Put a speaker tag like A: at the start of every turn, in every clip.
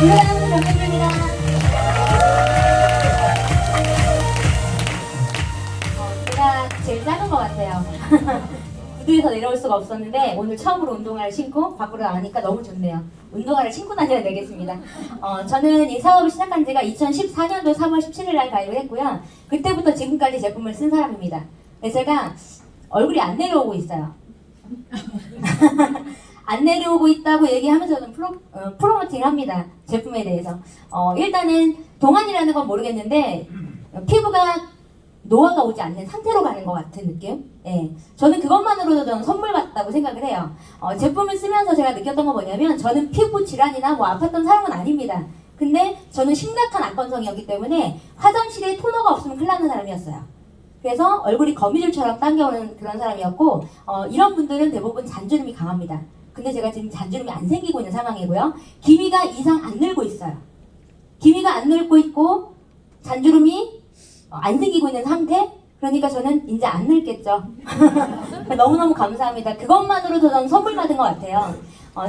A: 불러주는 정해줍니다. 제가 제일 작은 것 같아요. 무대에서 내려올 수가 없었는데 오늘 처음으로 운동화를 신고 밖으로 나가니까 너무 좋네요. 운동화를 신고 다녀야 되겠습니다. 저는 이 사업을 시작한 지가 2014년도 3월 17일 날 가입을 했고요. 그때부터 지금까지 제품을 쓴 사람입니다. 그래서 제가 얼굴이 안 내려오고 있어요. 안 내려오고 있다고 얘기하면서는 프로모팅을 합니다. 제품에 대해서. 일단은 동안이라는 건 모르겠는데 피부가 노화가 오지 않는 상태로 가는 것 같은 느낌? 예. 저는 그것만으로도 저는 선물 같다고 생각을 해요. 제품을 쓰면서 제가 느꼈던 건 뭐냐면 저는 피부 질환이나 뭐 아팠던 사람은 아닙니다. 근데 저는 심각한 악건성이었기 때문에 화장실에 토너가 없으면 큰일 나는 사람이었어요. 그래서 얼굴이 거미줄처럼 당겨오는 그런 사람이었고 이런 분들은 대부분 잔주름이 강합니다. 근데 제가 지금 잔주름이 안 생기고 있는 상황이고요. 기미가 이상 안 늘고 있어요. 기미가 안 늘고 있고 잔주름이 안 생기고 있는 상태? 그러니까 저는 이제 안 늙겠죠. 너무너무 감사합니다. 그것만으로도 저는 선물 받은 것 같아요.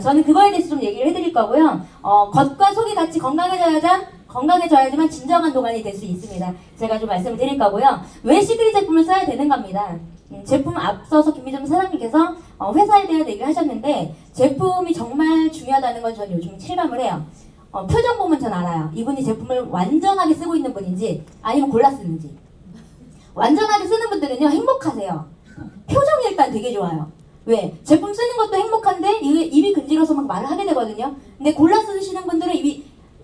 A: 저는 그거에 대해서 좀 얘기를 해드릴 거고요. 겉과 속이 같이 건강해져야지만 진정한 동안이 될 수 있습니다. 제가 좀 말씀을 드릴 거고요. 왜 시크릿 제품을 써야 되는가입니다. 제품 앞서서 김미정 사장님께서 회사에 대한 얘기를 하셨는데 제품이 정말 중요하다는 걸 저는 요즘 실감을 해요. 표정 보면 전 알아요. 이분이 제품을 완전하게 쓰고 있는 분인지 아니면 골라 쓰는지. 완전하게 쓰는 분들은요 행복하세요. 표정이 일단 되게 좋아요. 왜? 제품 쓰는 것도 행복한데 입이 근질어서 막 말을 하게 되거든요. 근데 골라 쓰시는 분들은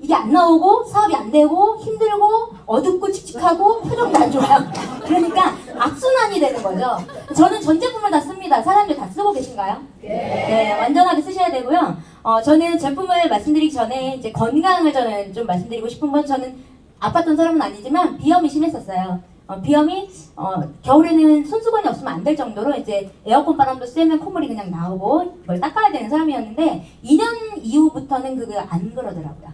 A: 이게 안 나오고 사업이 안 되고 힘들고 어둡고 칙칙하고 표정도 안 좋아요. 그러니까 악순환이 되는 거죠. 저는 전 제품을 다 씁니다. 사람들 다 쓰고 계신가요? 네, 완전하게 쓰셔야 되고요. 저는 제품을 말씀드리기 전에 이제 건강을 저는 좀 말씀드리고 싶은 건 저는 아팠던 사람은 아니지만 비염이 심했었어요. 비염이 겨울에는 손수건이 없으면 안 될 정도로 이제 에어컨 바람도 쐬면 콧물이 그냥 나오고 뭘 닦아야 되는 사람이었는데 2년 이후부터는 그게 안 그러더라고요.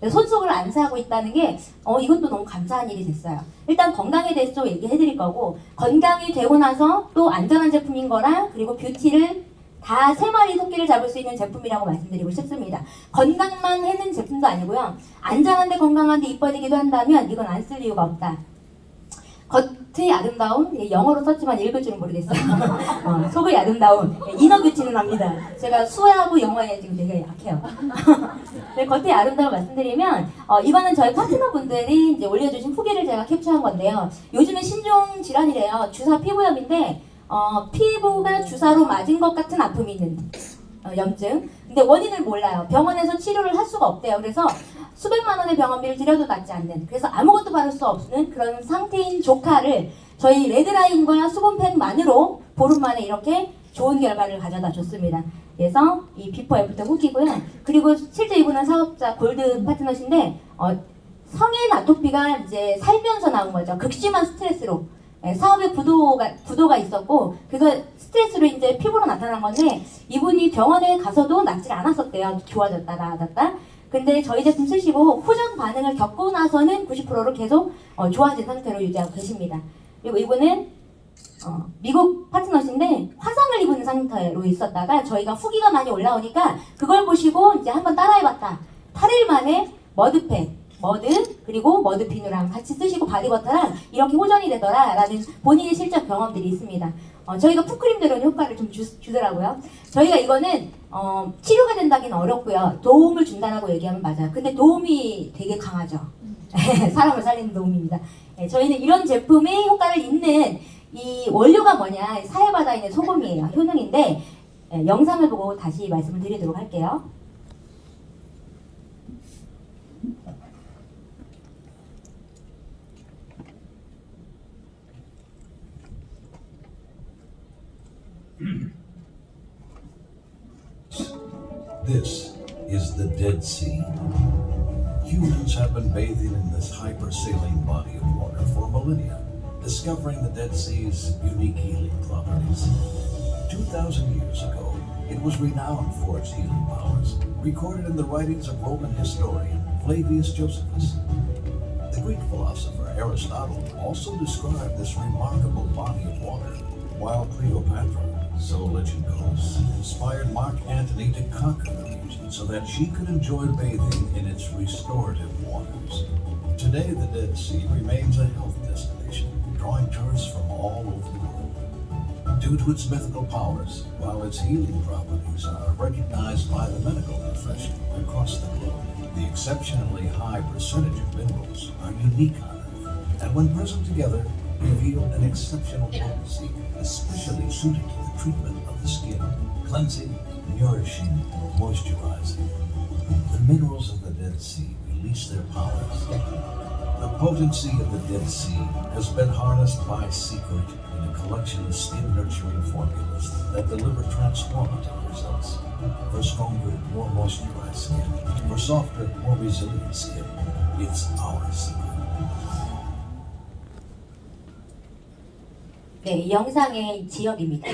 A: 손속을 안 사고 있다는 게 이것도 너무 감사한 일이 됐어요. 일단 건강에 대해서 좀 얘기해 드릴 거고 건강이 되고 나서 또 안전한 제품인 거랑 그리고 뷰티를 다 3마리 토끼를 잡을 수 있는 제품이라고 말씀드리고 싶습니다. 건강만 해는 제품도 아니고요. 안전한데 건강한데 이뻐지기도 한다면 이건 안 쓸 이유가 없다. 겉의 아름다움, 영어로 썼지만 읽을 줄은 모르겠어요. 속의 아름다움, 이너 뷰티는 합니다. 제가 수어하고 영어에 지금 되게 약해요. 네, 겉의 아름다움 말씀드리면 이거는 저희 파트너분들이 이제 올려주신 후기를 제가 캡처한 건데요. 요즘에 신종 질환이래요. 주사 피부염인데 피부가 주사로 맞은 것 같은 아픔이 있는 염증. 근데 원인을 몰라요. 병원에서 치료를 할 수가 없대요. 그래서 수백만 원의 병원비를 들여도 낫지 않는, 그래서 아무것도 바를 수 없는 그런 상태인 조카를 저희 레드라인과 수분팩만으로 보름 만에 이렇게 좋은 결과를 가져다 줬습니다. 그래서 이 비포 애프터 후기고요. 그리고 실제 이분은 사업자 골드 파트너신데 성인 아토피가 이제 살면서 나온 거죠. 극심한 스트레스로. 사업에 부도가 있었고 그거 스트레스로 이제 피부로 나타난 건데 이분이 병원에 가서도 낫질 않았었대요. 좋아졌다 나아졌다. 근데 저희 제품 쓰시고 후전 반응을 겪고 나서는 90%로 계속 좋아진 상태로 유지하고 계십니다. 그리고 이분은 미국 파트너신데 화상을 입은 상태로 있었다가 저희가 후기가 많이 올라오니까 그걸 보시고 이제 한번 따라해봤다. 8일 만에 머드 그리고 머드 비누랑 같이 쓰시고 바디버터랑 이렇게 호전이 되더라 라는 본인의 실적 경험들이 있습니다. 저희가 풋크림들은 효과를 좀 주더라고요. 저희가 이거는 치료가 된다기는 어렵고요. 도움을 준다라고 얘기하면 맞아요. 근데 도움이 되게 강하죠. 사람을 살리는 도움입니다. 저희는 이런 제품의 효과를 잇는 이 원료가 뭐냐, 사해바다에 있는 소금이에요. 효능인데 영상을 보고 다시 말씀을 드리도록 할게요.
B: This is the Dead Sea. Humans have been bathing in this hypersaline body of water for millennia, discovering the Dead Sea's unique healing properties. 2,000 years ago, it was renowned for its healing powers, recorded in the writings of Roman historian Flavius Josephus. The Greek philosopher Aristotle also described this remarkable body of water, while Cleopatra, so legend goes, inspired Mark Antony to conquer the region. so that she could enjoy bathing in its restorative waters. Today, the Dead Sea remains a health destination, drawing tourists from all over the world. Due to its mythical powers, while its healing properties are recognized by the medical profession across the globe, the exceptionally high percentage of minerals are unique on Earth, and when present together, reveal an exceptional potency, especially suited to the treatment of the skin, cleansing, nourishing, moisturizing. The minerals of the Dead Sea release their powers. The potency of the Dead Sea has been harnessed by Secret in a collection of skin-nurturing formulas that deliver transformative results. For stronger, more moisturized skin, for softer, more resilient skin, it's our secret.
A: 네, 이 영상의 지역입니다.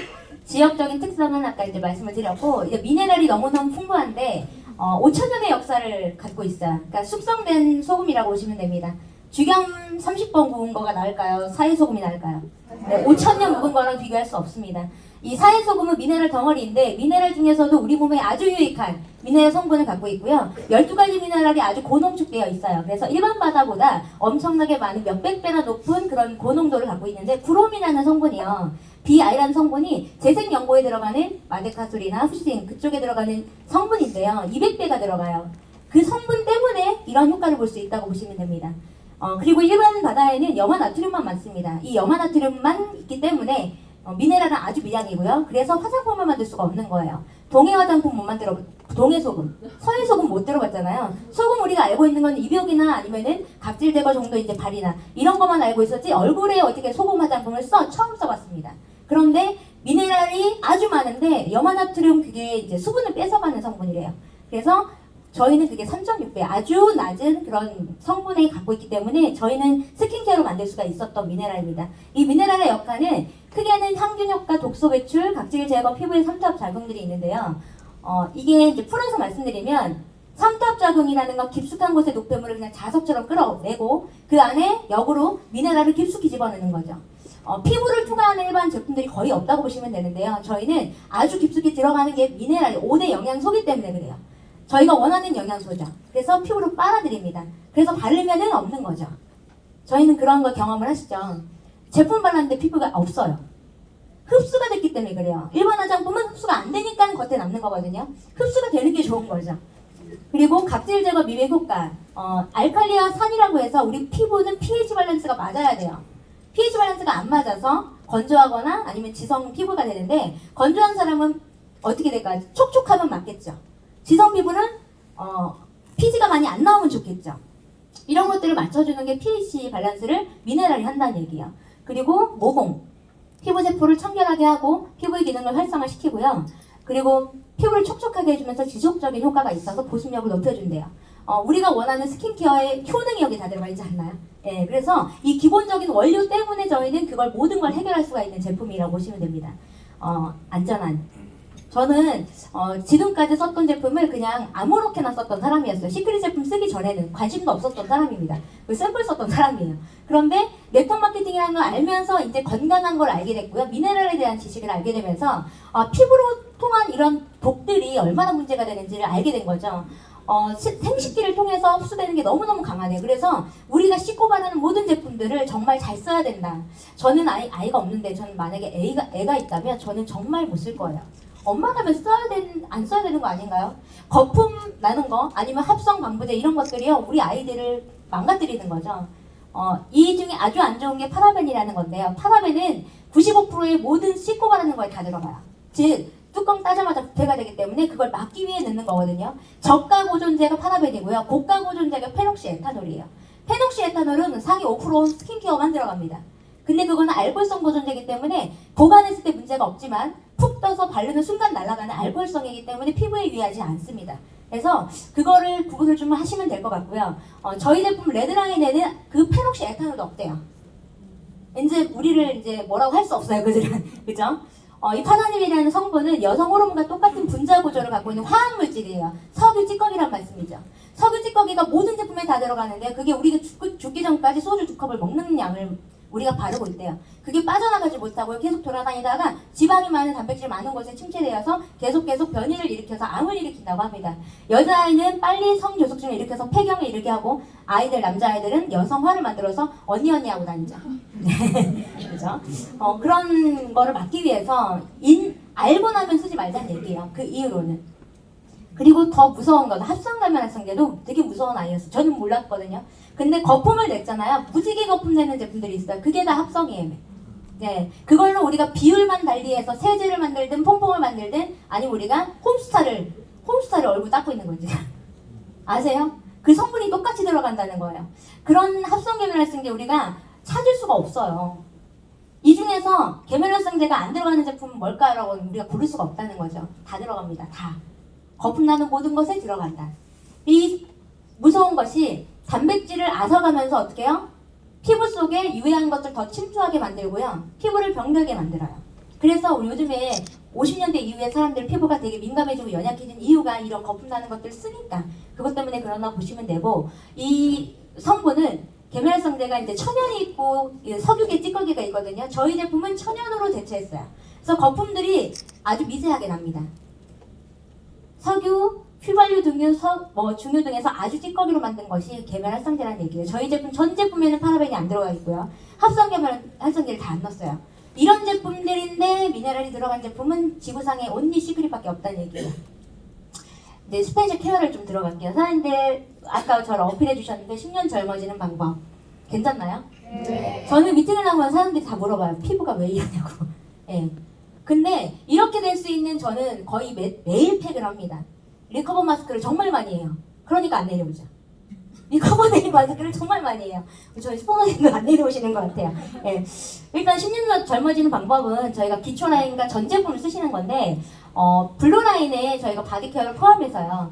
A: 지역적인 특성은 아까 이제 말씀을 드렸고, 이제 미네랄이 너무너무 풍부한데 5,000년의 역사를 갖고 있어요. 그러니까 숙성된 소금이라고 보시면 됩니다. 주겸 30번 구운 거가 나을까요? 사해소금이 나을까요? 네, 5,000년 묵은 거랑 비교할 수 없습니다. 이 사해소금은 미네랄 덩어리인데 미네랄 중에서도 우리 몸에 아주 유익한 미네랄 성분을 갖고 있고요. 12가지 미네랄이 아주 고농축되어 있어요. 그래서 일반 바다보다 엄청나게 많은 몇백 배나 높은 그런 고농도를 갖고 있는데 브롬이라는 성분이요. 비아이라는 성분이 재생 연고에 들어가는 마데카솔이나 후신 그쪽에 들어가는 성분인데요. 200배가 들어가요. 그 성분 때문에 이런 효과를 볼 수 있다고 보시면 됩니다. 그리고 일반 바다에는 염화나트륨만 많습니다. 이 염화나트륨만 있기 때문에 미네랄은 아주 미량이고요. 그래서 화장품을 만들 수가 없는 거예요. 동해 화장품 못 만들어, 동해 소금, 서해 소금 못 들어봤잖아요. 소금 우리가 알고 있는 건 입욕이나 아니면은 각질 제거 정도 이제 발이나 이런 것만 알고 있었지 얼굴에 어떻게 소금 화장품을 처음 써봤습니다. 그런데 미네랄이 아주 많은데 염화나트륨 그게 이제 수분을 뺏어가는 성분이래요. 그래서 저희는 그게 3.6배 아주 낮은 그런 성분을 갖고 있기 때문에 저희는 스킨케어로 만들 수가 있었던 미네랄입니다. 이 미네랄의 역할은 크게는 항균 효과, 독소 배출, 각질 제거, 피부의 삼투압 작용들이 있는데요. 이게 이제 풀어서 말씀드리면 삼투압 작용이라는 건 깊숙한 곳에 노폐물을 그냥 자석처럼 끌어내고 그 안에 역으로 미네랄을 깊숙이 집어넣는 거죠. 피부를 투과하는 일반 제품들이 거의 없다고 보시면 되는데요. 저희는 아주 깊숙이 들어가는 게 미네랄이 5대 영양소이기 때문에 그래요. 저희가 원하는 영양소죠. 그래서 피부로 빨아들입니다. 그래서 바르면은 없는 거죠. 저희는 그런 거 경험을 하시죠. 제품 발랐는데 피부가 없어요. 흡수가 됐기 때문에 그래요. 일반 화장품은 흡수가 안 되니까 겉에 남는 거거든요. 흡수가 되는 게 좋은 거죠. 그리고 각질 제거 미백 효과. 알칼리와 산이라고 해서 우리 피부는 pH 밸런스가 맞아야 돼요. pH 밸런스가 안 맞아서 건조하거나 아니면 지성 피부가 되는데 건조한 사람은 어떻게 될까요? 촉촉하면 맞겠죠. 지성 피부는 피지가 많이 안 나오면 좋겠죠. 이런 것들을 맞춰주는 게 pH 밸런스를 미네랄이 한다는 얘기예요. 그리고 모공, 피부 세포를 청결하게 하고 피부의 기능을 활성화시키고요. 그리고 피부를 촉촉하게 해주면서 지속적인 효과가 있어서 보습력을 높여준대요. 우리가 원하는 스킨케어의 효능이 여기 다 들어가 있지 않나요? 예, 그래서 이 기본적인 원료 때문에 저희는 그걸 모든 걸 해결할 수가 있는 제품이라고 보시면 됩니다. 안전한. 저는 지금까지 썼던 제품을 그냥 아무렇게나 썼던 사람이었어요. 시크릿 제품 쓰기 전에는 관심도 없었던 사람입니다. 샘플 썼던 사람이에요. 그런데 네트워크 마케팅이라는 걸 알면서 이제 건강한 걸 알게 됐고요. 미네랄에 대한 지식을 알게 되면서 피부로 통한 이런 독들이 얼마나 문제가 되는지를 알게 된 거죠. 생식기를 통해서 흡수되는 게 너무너무 강하네요. 그래서 우리가 씻고 바르는 모든 제품들을 정말 잘 써야 된다. 저는 아이가 없는데 저는 만약에 애가 있다면 저는 정말 못 쓸 거예요. 엄마라면 안 써야 되는 거 아닌가요? 거품 나는 거 아니면 합성 방부제 이런 것들이요 우리 아이들을 망가뜨리는 거죠. 이 중에 아주 안 좋은 게 파라벤이라는 건데요. 파라벤은 95%의 모든 씻고 바르는 거에 다 들어가요. 즉 뚜껑 따자마자 부패가 되기 때문에 그걸 막기 위해 넣는 거거든요. 저가 보존제가 파라벤이고요. 고가 보존제가 페녹시에탄올이에요. 페녹시에탄올은 상위 5% 스킨케어만 들어갑니다. 근데 그거는 알코올성 보존제이기 때문에 보관했을 때 문제가 없지만 푹 떠서 바르는 순간 날아가는 알코올성이기 때문에 피부에 유해하지 않습니다. 그래서 그거를 구분을 좀 하시면 될 것 같고요. 저희 제품 레드라인에는 그 페녹시에탄올도 없대요. 이제 우리를 이제 뭐라고 할 수 없어요. 그죠? 이 파라닌이라는 성분은 여성 호르몬과 똑같은 분자 구조를 갖고 있는 화학 물질이에요. 석유 찌꺼기란 말씀이죠. 석유 찌꺼기가 모든 제품에 다 들어가는데 그게 우리가 죽기 전까지 소주 2컵을 먹는 양을 우리가 바르고 있대요. 그게 빠져나가지 못하고 계속 돌아다니다가 지방이 많은 단백질 많은 곳에 침체되어서 계속 변이를 일으켜서 암을 일으킨다고 합니다. 여자아이는 빨리 성교속증을 일으켜서 폐경을 일으키게 하고 남자아이들은 여성화를 만들어서 언니 하고 다니죠. 그죠? 그런 거를 막기 위해서 알고 나면 쓰지 말자는 얘기예요. 그 이후로는. 그리고 더 무서운 건 합성감염성제도 되게 무서운 아이였어요. 저는 몰랐거든요. 근데 거품을 냈잖아요. 무지개 거품 내는 제품들이 있어요. 그게 다 합성이에요. 네, 그걸로 우리가 비율만 달리해서 세제를 만들든 퐁퐁을 만들든 아니면 우리가 홈스타를 얼굴 닦고 있는 거지. 아세요? 그 성분이 똑같이 들어간다는 거예요. 그런 합성계면활성제 우리가 찾을 수가 없어요. 이 중에서 계면활성제가 안 들어가는 제품은 뭘까라고 우리가 고를 수가 없다는 거죠. 다 들어갑니다. 다. 거품 나는 모든 것에 들어간다. 이 무서운 것이 단백질을 앗아가면서 어떻게 해요? 피부 속에 유해한 것들 더 침투하게 만들고요. 피부를 병들게 만들어요. 그래서 우리 요즘에 50년대 이후에 사람들 피부가 되게 민감해지고 연약해진 이유가 이런 거품 나는 것들 쓰니까 그것 때문에 그러나 보시면 되고, 이 성분은 계면활성제가 이제 천연이 있고 석유계 찌꺼기가 있거든요. 저희 제품은 천연으로 대체했어요. 그래서 거품들이 아주 미세하게 납니다. 석유, 휘발유 등유, 중유 등에서 아주 찌꺼기로 만든 것이 계면활성제라는 얘기예요. 저희 제품 전 제품에는 파라벤이 안 들어가 있고요. 합성 계면활성제를 다 안 넣었어요. 이런 제품들인데 미네랄이 들어간 제품은 지구상에 온리 시크릿밖에 없다는 얘기예요. 네, 스페셜 케어를 좀 들어갈게요. 사람들 아까 저를 어필해 주셨는데 10년 젊어지는 방법 괜찮나요? 네. 저는 미팅을 나가면 사람들이 다 물어봐요. 피부가 왜 이러냐고. 네. 근데 이렇게 될 수 있는 저는 거의 매일 팩을 합니다. 리커버 마스크를 정말 많이 해요. 그러니까 안 내려오죠. 리커버 네일 마스크를 정말 많이 해요. 저희 스포너님도 안 내려오시는 것 같아요. 예. 일단 10년 젊어지는 방법은 저희가 기초 라인과 전 제품을 쓰시는 건데 블루 라인에 저희가 바디 케어를 포함해서요.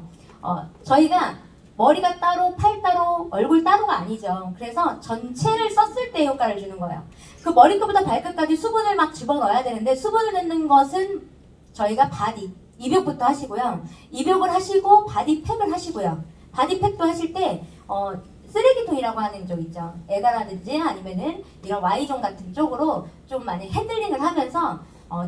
A: 저희가 머리가 따로, 팔 따로, 얼굴 따로가 아니죠. 그래서 전체를 썼을 때 효과를 주는 거예요. 그 머리끝부터 발끝까지 수분을 막 집어넣어야 되는데 수분을 넣는 것은 저희가 바디, 입욕부터 하시고요. 입욕을 하시고 바디팩을 하시고요. 바디팩도 하실 때 쓰레기통이라고 하는 쪽 있죠. 에가라든지 아니면은 이런 Y존 같은 쪽으로 좀 많이 핸들링을 하면서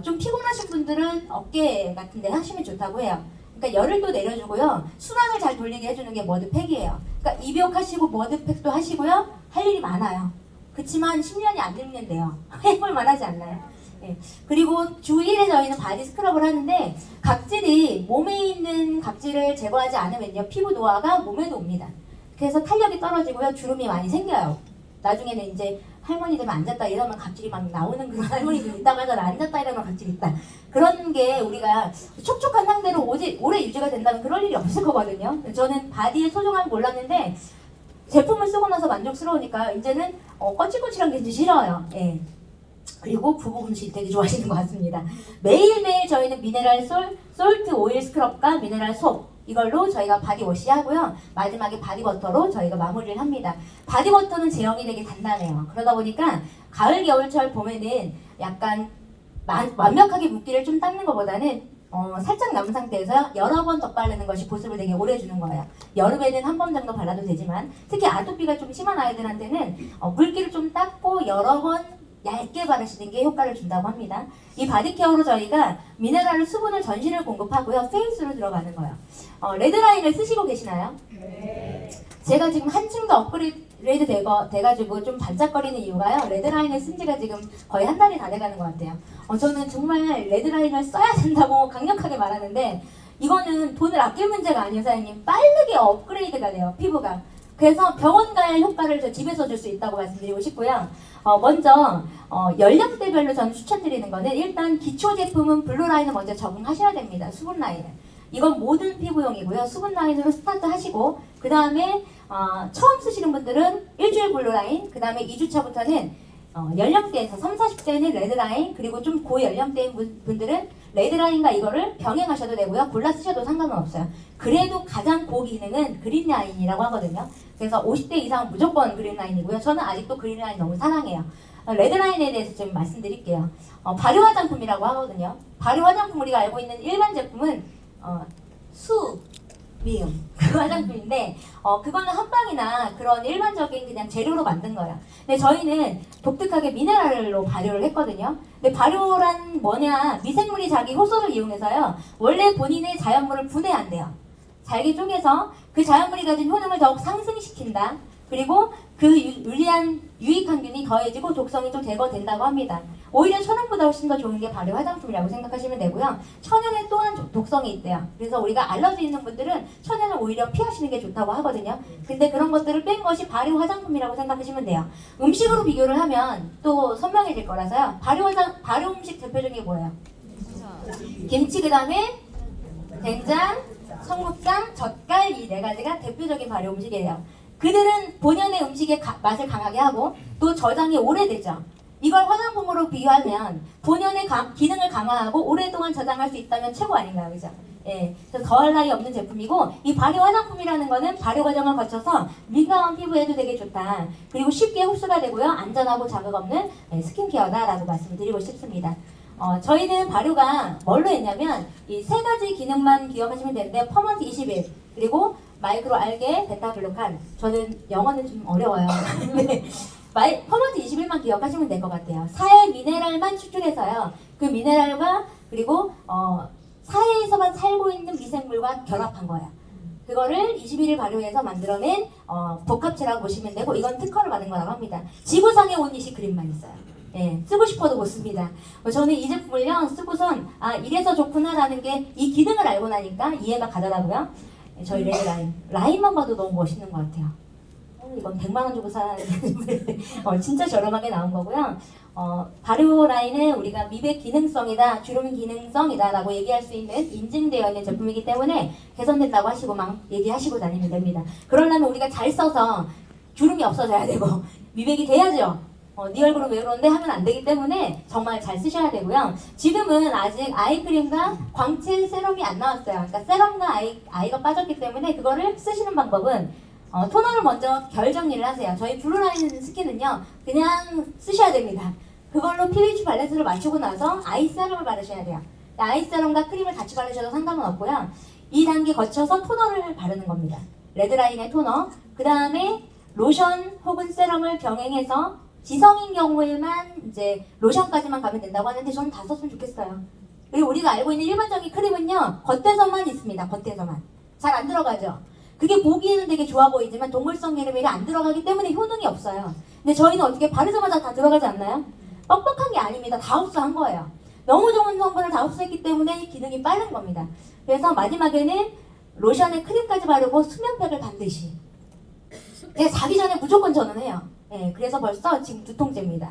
A: 좀 피곤하신 분들은 어깨 같은 데 하시면 좋다고 해요. 그러니까 열을 또 내려주고요. 순환을 잘 돌리게 해주는 게 머드팩이에요. 그러니까 입욕하시고 머드팩도 하시고요. 할 일이 많아요. 그렇지만 10년이 안 늙는데요. 해볼만 하지 않나요? 네. 그리고 주 1회 저희는 바디 스크럽을 하는데 각질이 몸에 있는 각질을 제거하지 않으면요. 피부 노화가 몸에도 옵니다. 그래서 탄력이 떨어지고요. 주름이 많이 생겨요. 나중에는 이제 할머니들 앉았다 이러면 각질이 막 나오는 그런 할머니들 있다고 하잖아. 앉았다 이러면 각질이 있다. 그런 게 우리가 촉촉한 상태로 오래 유지가 된다면 그럴 일이 없을 거거든요. 저는 바디의 소중함을 몰랐는데 제품을 쓰고 나서 만족스러우니까 이제는 거칠거칠한 게 이제 싫어요. 예. 그리고 부부 음식 되게 좋아하시는 것 같습니다. 매일매일 저희는 미네랄 솔트 오일 스크럽과 미네랄 속 이걸로 저희가 바디워시 하고요. 마지막에 바디버터로 저희가 마무리를 합니다. 바디버터는 제형이 되게 단단해요. 그러다 보니까 가을, 겨울철 봄에는 약간 완벽하게 붓기를 좀 닦는 것보다는 살짝 남은 상태에서 여러 번 덧바르는 것이 보습을 되게 오래 주는 거예요. 여름에는 한 번 정도 발라도 되지만 특히 아토피가 좀 심한 아이들한테는 물기를 좀 닦고 여러 번 얇게 바르시는 게 효과를 준다고 합니다. 이 바디케어로 저희가 미네랄 수분을 전신을 공급하고요. 페이스로 들어가는 거예요. 레드라인을 쓰시고 계시나요? 네. 제가 지금 한층 더 업그레이드 돼가지고 좀 반짝거리는 이유가요. 레드라인을 쓴 지가 지금 거의 한 달이 다 돼가는 것 같아요. 저는 정말 레드라인을 써야 된다고 강력하게 말하는데 이거는 돈을 아낄 문제가 아니에요, 사장님. 빠르게 업그레이드가 돼요, 피부가. 그래서 병원 갈 효과를 저 집에서 줄 수 있다고 말씀드리고 싶고요. 먼저 연령대별로 저는 추천드리는 거는 일단 기초 제품은 블루 라인을 먼저 적응하셔야 됩니다. 수분 라인을. 이건 모든 피부용이고요. 수분 라인으로 스타트 하시고 그 다음에 처음 쓰시는 분들은 일주일 블루 라인, 그 다음에 2주차부터는 연령대에서 30, 40대는 레드라인, 그리고 좀 고연령대인 분들은 레드라인과 이거를 병행하셔도 되고요. 골라 쓰셔도 상관은 없어요. 그래도 가장 고기능은 그린라인이라고 하거든요. 그래서 50대 이상은 무조건 그린라인이고요. 저는 아직도 그린라인 너무 사랑해요. 레드라인에 대해서 좀 말씀드릴게요. 발효 화장품이라고 하거든요. 발효 화장품 우리가 알고 있는 일반 제품은 미음 그 화장품인데 그거는 한방이나 그런 일반적인 그냥 재료로 만든 거예요. 근데 저희는 독특하게 미네랄로 발효를 했거든요. 근데 발효란 뭐냐, 미생물이 자기 효소를 이용해서요 원래 본인의 자연물을 분해한대요. 잘게 쪼개서 그 자연물이 가진 효능을 더욱 상승시킨다. 그리고 그 유리한 유익항균이 더해지고 독성이 좀 제거된다고 합니다. 오히려 천연보다 훨씬 더 좋은 게 발효 화장품이라고 생각하시면 되고요. 천연에 또한 독성이 있대요. 그래서 우리가 알러지 있는 분들은 천연을 오히려 피하시는 게 좋다고 하거든요. 근데 그런 것들을 뺀 것이 발효 화장품이라고 생각하시면 돼요. 음식으로 비교를 하면 또 선명해질 거라서요. 발효 음식 대표적인 게 뭐예요? 김치, 그 다음에 된장, 청국장, 젓갈, 이 네 가지가 대표적인 발효 음식이에요. 그들은 본연의 음식의 맛을 강하게 하고 또 저장이 오래되죠. 이걸 화장품으로 비교하면 본연의 기능을 강화하고 오랫동안 저장할 수 있다면 최고 아닌가요? 그죠? 예, 그래서 더할 나위 없는 제품이고, 이 발효 화장품이라는 거는 발효 과정을 거쳐서 민감한 피부에도 되게 좋다. 그리고 쉽게 흡수가 되고요. 안전하고 자극 없는 스킨케어다라고 말씀을 드리고 싶습니다. 저희는 발효가 뭘로 했냐면 이 세 가지 기능만 기억하시면 되는데, 퍼먼트 21, 그리고 마이크로 알게, 베타글루칸. 저는 영어는 좀 어려워요. 네. 퍼먼트 21만 기억하시면 될 것 같아요. 사의 미네랄만 추출해서요. 그 미네랄과 그리고 사회에서만 살고 있는 미생물과 결합한 거예요. 그거를 21일 발효해서 만들어낸 복합체라고 보시면 되고, 이건 특허를 받은 거라고 합니다. 지구상에 온니시 그림만 있어요. 예, 쓰고 싶어도 못 씁니다. 저는 이 제품을요 쓰고선 이래서 좋구나라는 게, 이 기능을 알고 나니까 이해가 가더라고요. 저희 레드라인 라인만 봐도 너무 멋있는 것 같아요. 이건 100만 원 주고 사야 되는데 진짜 저렴하게 나온 거고요. 발효 라인은 우리가 미백 기능성이다, 주름 기능성이다 라고 얘기할 수 있는 인증되어 있는 제품이기 때문에 개선된다고 하시고 막 얘기하시고 다니면 됩니다. 그러려면 우리가 잘 써서 주름이 없어져야 되고 미백이 돼야죠. 네 얼굴은 왜 그런데 하면 안 되기 때문에 정말 잘 쓰셔야 되고요. 지금은 아직 아이크림과 광채 세럼이 안 나왔어요. 그러니까 세럼과 아이가 빠졌기 때문에 그거를 쓰시는 방법은 토너를 먼저 결 정리를 하세요. 저희 블루라인 스킨은요 그냥 쓰셔야 됩니다. 그걸로 pH 밸런스를 맞추고 나서 아이 세럼을 바르셔야 돼요. 아이 세럼과 크림을 같이 바르셔도 상관은 없고요. 이 단계 거쳐서 토너를 바르는 겁니다. 레드라인의 토너, 그 다음에 로션 혹은 세럼을 병행해서 지성인 경우에만 이제 로션까지만 가면 된다고 하는데, 저는 다 썼으면 좋겠어요. 그리고 우리가 알고 있는 일반적인 크림은요 겉에서만 있습니다. 겉에서만 잘 안 들어가죠. 그게 보기에는 되게 좋아 보이지만 동물성 기름이 안 들어가기 때문에 효능이 없어요. 근데 저희는 어떻게 바르자마자 다 들어가지 않나요? 뻑뻑한 게 아닙니다. 다 흡수한 거예요. 너무 좋은 성분을 다 흡수했기 때문에 기능이 빠른 겁니다. 그래서 마지막에는 로션에 크림까지 바르고 수면팩을 반드시, 자기 전에 무조건 저는 해요. 네, 그래서 벌써 지금 2통째입니다.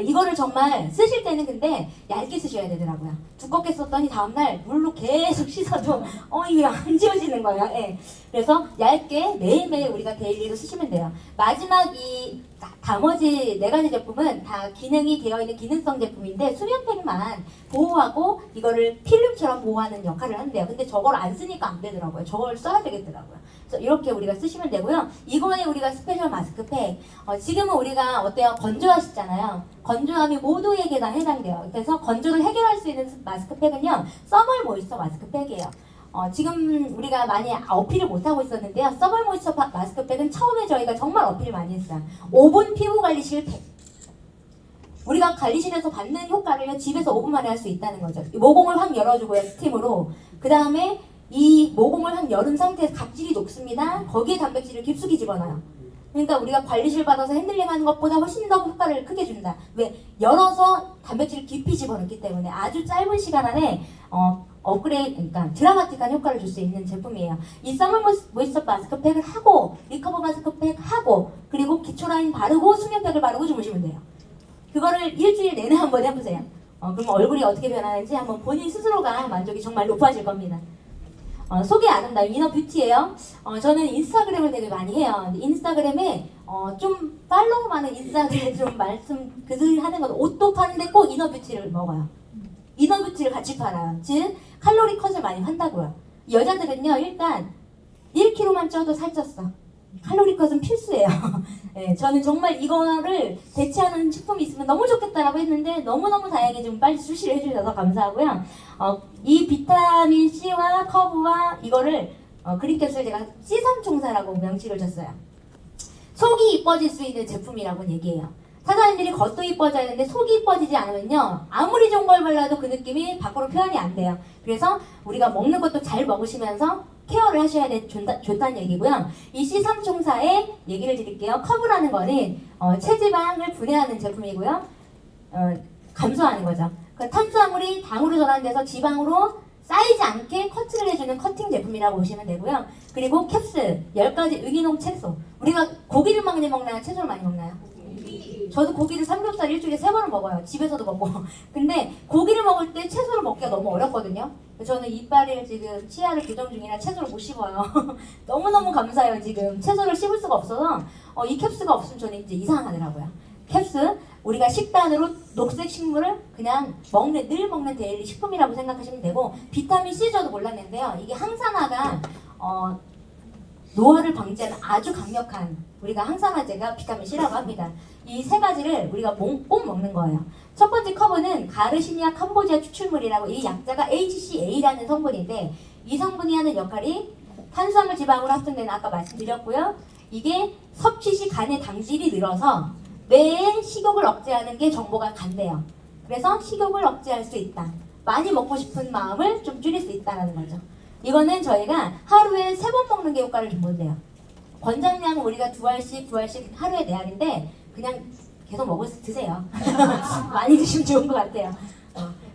A: 이거를 정말 쓰실 때는 근데 얇게 쓰셔야 되더라고요. 두껍게 썼더니 다음날 물로 계속 씻어도 이게 안 지워지는 거예요. 네. 그래서 얇게 매일매일 우리가 데일리로 쓰시면 돼요. 마지막 이 나머지 4가지 제품은 다 기능이 되어 있는 기능성 제품인데, 수면팩만 보호하고 이거를 필름처럼 보호하는 역할을 한대요. 근데 저걸 안 쓰니까 안 되더라고요. 저걸 써야 되겠더라고요. 그래서 이렇게 우리가 쓰시면 되고요. 이거에 우리가 스페셜 마스크팩, 지금은 우리가 어때요? 건조하시잖아요. 건조함이 모두에게 다 해당돼요. 그래서 건조를 해결할 수 있는 마스크팩은요 서멀 모이스처 마스크팩이에요. 지금 우리가 많이 어필을 못하고 있었는데요, 서멀 모이스처 마스크팩은 처음에 저희가 정말 어필을 많이 했어요. 5분 피부 관리실 팩. 우리가 관리실에서 받는 효과를 집에서 5분 만에 할 수 있다는 거죠. 모공을 확 열어주고요, 스팀으로. 그 다음에 이 모공을 확 열은 상태에서 각질이 녹습니다. 거기에 단백질을 깊숙이 집어넣어요. 그러니까 우리가 관리실 받아서 핸들링 하는 것보다 훨씬 더 효과를 크게 준다. 왜? 열어서 단백질을 깊이 집어넣기 때문에 아주 짧은 시간 안에 업그레이드, 그러니까 드라마틱한 효과를 줄 수 있는 제품이에요. 이 서멀 모이스처 마스크팩을 하고, 리커버 마스크팩 하고, 그리고 기초 라인 바르고 수면팩을 바르고 주무시면 돼요. 그거를 일주일 내내 한번 해보세요. 그럼 얼굴이 어떻게 변하는지 한번 본인 스스로가 만족이 정말 높아질 겁니다. 소개 아름다운 이너 뷰티예요. 저는 인스타그램을 되게 많이 해요. 근데 인스타그램에 좀 팔로우 많은 인스타그램 좀 말씀 그들 하는 건, 옷도 파는데 꼭 이너 뷰티를 먹어요. 이너 뷰티를 같이 팔아요. 즉 칼로리 컷을 많이 한다고요. 여자들은요 일단 1kg만 쪄도 살쪘어. 칼로리 컷은 필수예요. 네, 저는 정말 이거를 대체하는 식품이 있으면 너무 좋겠다라고 했는데, 너무너무 다행히 좀 빨리 출시를 해주셔서 감사하고요. 이 비타민 C와 커브와 이거를 그린캡슐 제가 C3총사라고 명칭을 줬어요. 속이 이뻐질 수 있는 제품이라고 얘기해요. 사장님들이 겉도 이뻐져야 되는데 속이 이뻐지지 않으면요, 아무리 좋은 걸 발라도 그 느낌이 밖으로 표현이 안 돼요. 그래서 우리가 먹는 것도 잘 먹으시면서 케어를 하셔야 좋다는 얘기고요. 이 C3총사의 얘기를 드릴게요. 커브라는 거는 체지방을 분해하는 제품이고요. 감소하는 거죠. 그 탄수화물이 당으로 전환돼서 지방으로 쌓이지 않게 커트를 해주는 커팅 제품이라고 보시면 되고요. 그리고 캡슐, 10가지 유기농 채소. 우리가 고기를 많이 먹나요? 채소를 많이 먹나요? 저도 고기를 삼겹살 일주일에 3번은 먹어요. 집에서도 먹고. 근데 고기를 먹을 때 채소를 먹기가 너무 어렵거든요. 저는 이빨을 지금 치아를 교정 중이라 채소를 못 씹어요. 너무너무 감사해요. 지금 채소를 씹을 수가 없어서 이 캡슐가 없으면 저는 이제 이상하더라고요. 캡슐, 우리가 식단으로 녹색 식물을 그냥 늘 먹는 데일리 식품이라고 생각하시면 되고, 비타민 C 저도 몰랐는데요. 이게 항산화가 노화를 방지하는 아주 강력한 우리가 항산화제가 비타민 C라고 합니다. 이 3가지를 우리가 꼭 먹는 거예요. 첫 번째 커브는 가르시니아 캄보지아 추출물이라고, 이 약자가 HCA라는 성분인데, 이 성분이 하는 역할이 탄수화물 지방으로 합성되는, 아까 말씀드렸고요. 이게 섭취 시 간의 당질이 늘어서 뇌의 식욕을 억제하는 게 정보가 간대요. 그래서 식욕을 억제할 수 있다. 많이 먹고 싶은 마음을 좀 줄일 수 있다는 거죠. 이거는 저희가 하루에 3번 먹는 게 효과를 좀 본대요. 권장량은 우리가 2알씩 하루에 4알인데 그냥 계속 드세요. 많이 드시면 좋은 것 같아요.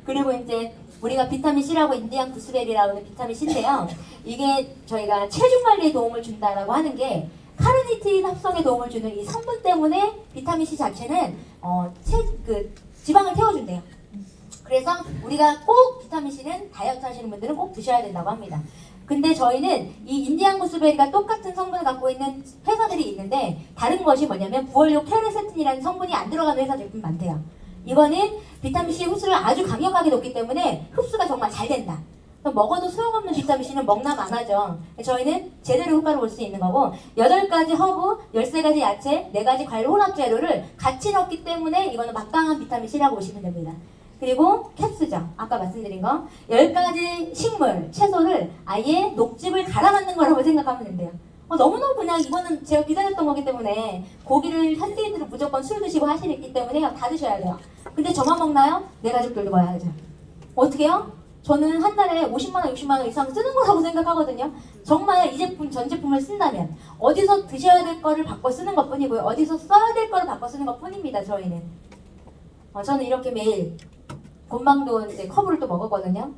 A: 그리고 이제 우리가 비타민 C라고 인디안 구스베리라고 하는 비타민 C인데요. 이게 저희가 체중 관리에 도움을 준다라고 하는 게, 카르니틴 합성에 도움을 주는 이 성분 때문에 비타민 C 자체는 지방을 태워준대요. 그래서 우리가 꼭 비타민 C는 다이어트 하시는 분들은 꼭 드셔야 된다고 합니다. 근데 저희는 이 인디안 구스베리가 똑같은 성분을 갖고 있는 회사들이 있는데, 다른 것이 뭐냐면 부원료 케르세틴이라는 성분이 안 들어가는 회사 제품이 많대요. 이거는 비타민C 흡수를 아주 강력하게 높기 때문에 흡수가 정말 잘 된다. 먹어도 소용없는 비타민C는 먹나 마나죠. 저희는 제대로 효과를 볼 수 있는 거고, 8가지 허브, 13가지 야채, 4가지 과일 혼합 재료를 같이 넣기 때문에 이거는 막강한 비타민C라고 보시면 됩니다. 그리고 캡스죠. 아까 말씀드린 거. 10가지 식물, 채소를 아예 녹즙을 갈아 만든 거라고 생각하면 된대요. 너무너무 그냥, 이거는 제가 기다렸던 거기 때문에, 고기를 현대인들은 무조건 술 드시고 하시기 때문에 다 드셔야 돼요. 근데 저만 먹나요? 내 가족들도 먹어야죠. 어떻게 해요? 저는 한 달에 50만원, 60만원 이상 쓰는 거라고 생각하거든요. 정말 이 제품, 전 제품을 쓴다면 어디서 드셔야 될 거를 바꿔 쓰는 것 뿐이고요. 어디서 써야 될 거를 바꿔 쓰는 것 뿐입니다. 저희는. 저는 이렇게 매일 곤방도 이제 컵을 또 먹었거든요.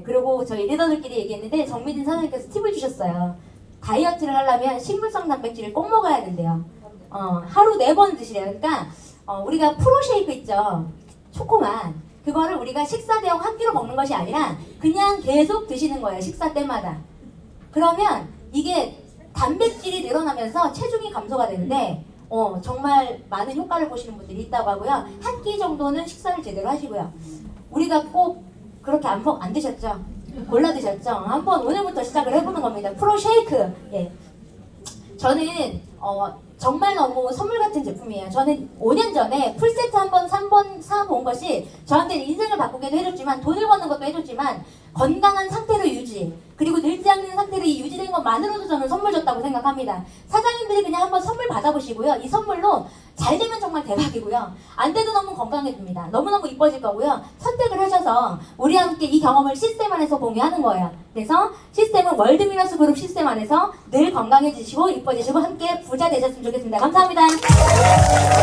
A: 그리고 저희 리더들끼리 얘기했는데, 정미진 사장님께서 팁을 주셨어요. 다이어트를 하려면 식물성 단백질을 꼭 먹어야 된대요. 하루 4번 드시래요. 그러니까 우리가 프로쉐이크 있죠. 초코만. 그거를 우리가 식사 대용 한 끼로 먹는 것이 아니라 그냥 계속 드시는 거예요. 식사 때마다. 그러면 이게 단백질이 늘어나면서 체중이 감소가 되는데 정말 많은 효과를 보시는 분들이 있다고 하고요. 한 끼 정도는 식사를 제대로 하시고요. 우리가 꼭 그렇게 안 드셨죠? 골라 드셨죠? 한번 오늘부터 시작을 해보는 겁니다. 프로쉐이크. 저는 정말 너무 선물 같은 제품이에요. 저는 5년 전에 풀세트 한번 사본 것이 저한테는 인생을 바꾸기도 해줬지만, 돈을 버는 것도 해줬지만, 건강한 상태로 유지, 그리고 늙지 않는 상태로 이 유지된 것만으로도 저는 선물 줬다고 생각합니다. 사장님들이 그냥 한번 선물 받아보시고요. 이 선물로 잘 되면 정말 대박이고요. 안 돼도 너무 건강해집니다. 너무너무 이뻐질 거고요. 선택을 하셔서 우리와 함께 이 경험을 시스템 안에서 공유하는 거예요. 그래서 시스템은 월드미너스 그룹 시스템 안에서 늘 건강해지시고 이뻐지시고 함께 부자 되셨으면 좋겠습니다. 감사합니다.